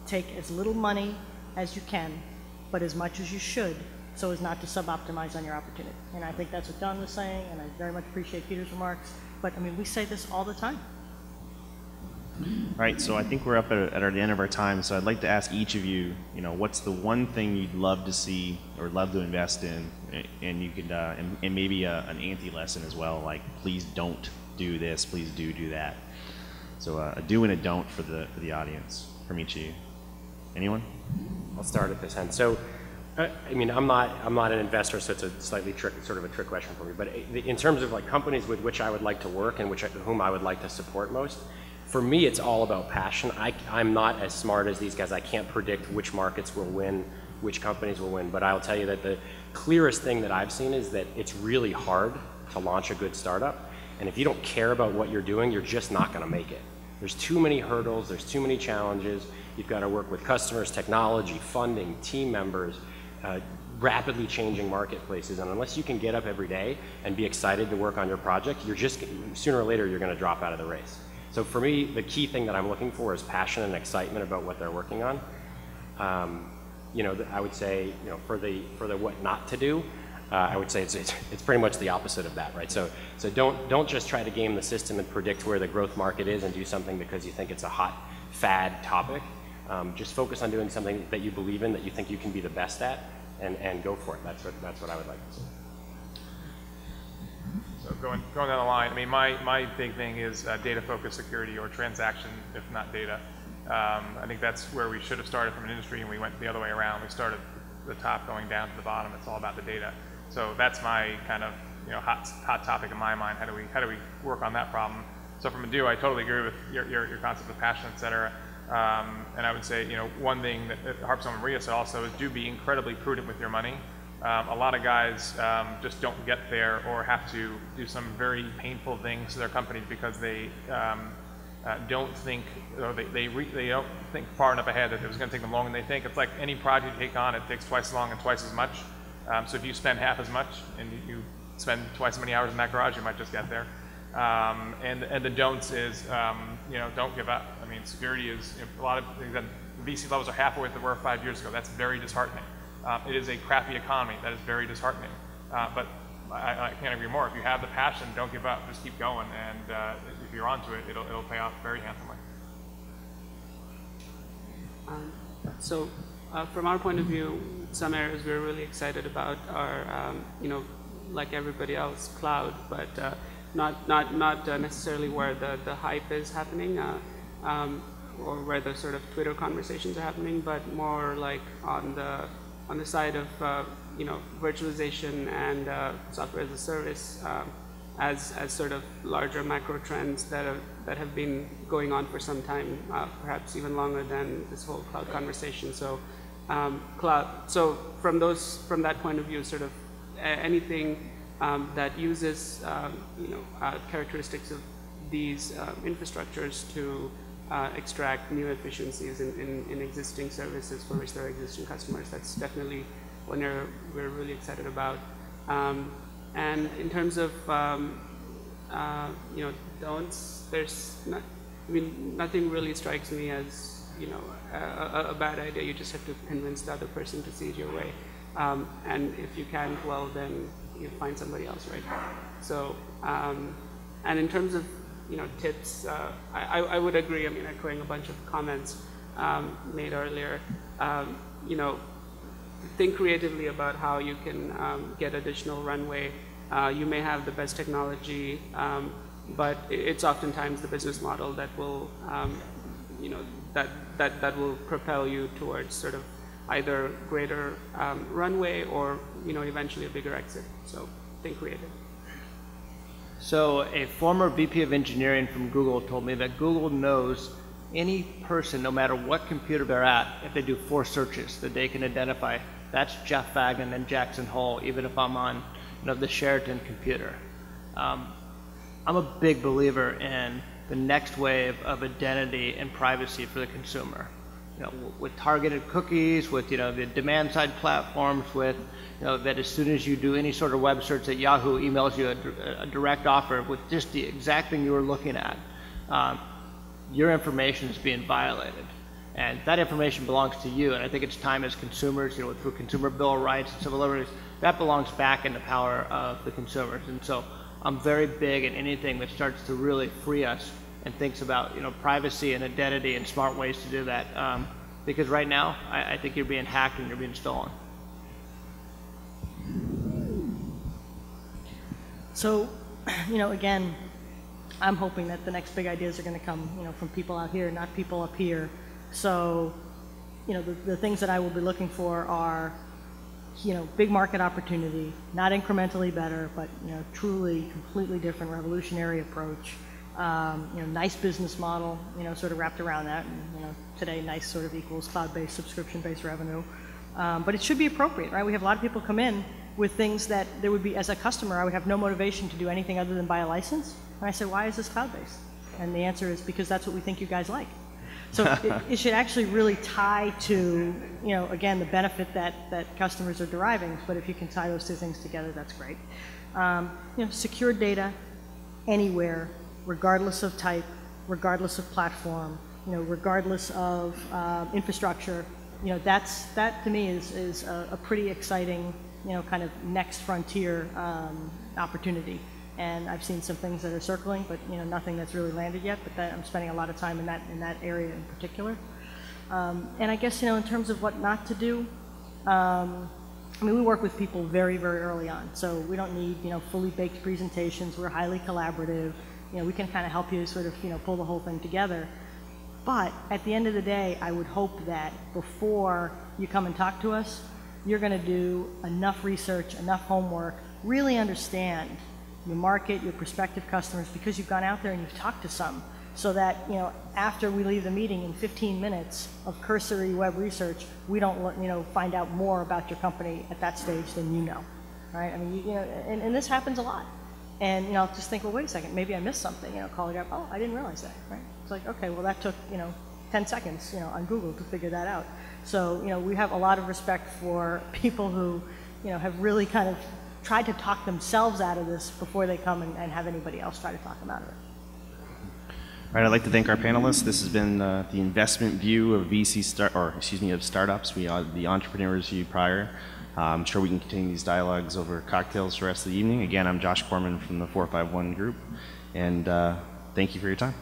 take as little money as you can, but as much as you should, so as not to sub-optimize on your opportunity. And I think that's what Don was saying, and I very much appreciate Peter's remarks. But I mean, we say this all the time. All right, so I think we're up at the end of our time, so I'd like to ask each of you, what's the one thing you'd love to see or love to invest in, and you could, and maybe an anti-lesson as well, like please don't do this, please do that. So a do and a don't for the audience from each of you. Anyone? I'll start at this end. So, I mean, I'm not an investor, so it's a slightly sort of a trick question for me. But in terms of like companies with which I would like to work and whom I would like to support most, for me, it's all about passion. I'm not as smart as these guys. I can't predict which markets will win, which companies will win. But I'll tell you that the clearest thing that I've seen is that it's really hard to launch a good startup. And if you don't care about what you're doing, you're just not going to make it. There's too many hurdles. There's too many challenges. You've got to work with customers, technology, funding, team members, rapidly changing marketplaces. And unless you can get up every day and be excited to work on your project, sooner or later, you're going to drop out of the race. So for me, the key thing that I'm looking for is passion and excitement about what they're working on. I would say, for the what not to do, I would say it's pretty much the opposite of that, right? So don't just try to game the system and predict where the growth market is and do something because you think it's a hot fad topic. Just focus on doing something that you believe in, that you think you can be the best at, and go for it. That's what I would like to see. So going down the line, I mean, my big thing is data-focused security, or transaction, if not data. I think that's where we should have started from an industry, and we went the other way around. We started the top going down to the bottom. It's all about the data. So that's my kind of hot topic in my mind. How do we work on that problem? So from a do, I totally agree with your concept of passion, et cetera. And I would say, one thing that harps on Maria said also is do be incredibly prudent with your money. A lot of guys just don't get there, or have to do some very painful things to their companies because they don't think, or they don't think far enough ahead that it was going to take them longer than they think. It's like any project you take on, it takes twice as long and twice as much. So if you spend half as much and you spend twice as many hours in that garage, you might just get there. And the don'ts is, don't give up. I mean, security is a lot of things that VC levels are half what they were 5 years ago. That's very disheartening. It is a crappy economy. That is very disheartening. But I can't agree more. If you have the passion, don't give up. Just keep going. And if you're onto it, it'll pay off very handsomely. So from our point of view, some areas we're really excited about are, like everybody else, cloud, but not necessarily where the hype is happening, or where the sort of Twitter conversations are happening, but more like on the side of virtualization and software as a service, as sort of larger macro trends that have been going on for some time, perhaps even longer than this whole cloud conversation. So cloud. So from that point of view, sort of anything that uses characteristics of these infrastructures to extract new efficiencies in existing services for which there are existing customers. That's definitely one area we're really excited about. And in terms of don'ts, nothing really strikes me as a bad idea. You just have to convince the other person to see it your way. And if you can't, well, then you find somebody else, right? So, and in terms of tips, I would agree. I mean, echoing a bunch of comments made earlier. Think creatively about how you can get additional runway. You may have the best technology, but it's oftentimes the business model that will, that will propel you towards sort of either greater runway or eventually a bigger exit. So think creative. So a former VP of engineering from Google told me that Google knows any person, no matter what computer they're at, if they do 4 searches, that they can identify that's Jeff Fagnan and Jackson Hole, even if I'm on the Sheraton computer. I'm a big believer in the next wave of identity and privacy for the consumer. With targeted cookies, with the demand side platforms, with that as soon as you do any sort of web search, that Yahoo emails you a direct offer with just the exact thing you were looking at, your information is being violated. And that information belongs to you, and I think it's time as consumers, through Consumer Bill of Rights and civil liberties, that belongs back in the power of the consumers. And so I'm very big in anything that starts to really free us and thinks about, privacy and identity and smart ways to do that. Because right now, I think you're being hacked and you're being stolen. So, again, I'm hoping that the next big ideas are going to come, from people out here, not people up here. So, the things that I will be looking for are, big market opportunity, not incrementally better, but, truly completely different revolutionary approach. Nice business model, sort of wrapped around that. And, today, nice sort of equals cloud-based, subscription-based revenue. But it should be appropriate, right? We have a lot of people come in with things that there would be, as a customer, I would have no motivation to do anything other than buy a license. And I said, why is this cloud-based? And the answer is because that's what we think you guys like. So it should actually really tie to, again, the benefit that customers are deriving. But if you can tie those two things together, that's great. Secure data anywhere, regardless of type, regardless of platform, regardless of infrastructure. That to me is a pretty exciting, kind of next frontier opportunity. And I've seen some things that are circling, but nothing that's really landed yet. But I'm spending a lot of time in that area in particular. And I guess in terms of what not to do, we work with people very, very early on. So we don't need fully baked presentations. We're highly collaborative. We can kind of help you sort of pull the whole thing together. But at the end of the day, I would hope that before you come and talk to us, you're going to do enough research, enough homework, really understand your market, your prospective customers, because you've gone out there and you've talked to some, so that after we leave the meeting in 15 minutes of cursory web research, we don't find out more about your company at that stage than right? I mean, and this happens a lot. And I'll just think, well, wait a second, maybe I missed something. Call it up. Oh, I didn't realize that, right? It's like, okay, well, that took 10 seconds, on Google to figure that out. So we have a lot of respect for people who have really kind of tried to talk themselves out of this before they come and have anybody else try to talk them out of it. All right, I'd like to thank our panelists. This has been the investment view of of startups. We are the entrepreneurs view prior. I'm sure we can continue these dialogues over cocktails for the rest of the evening. Again, I'm Josh Corman from the 451 group, and thank you for your time.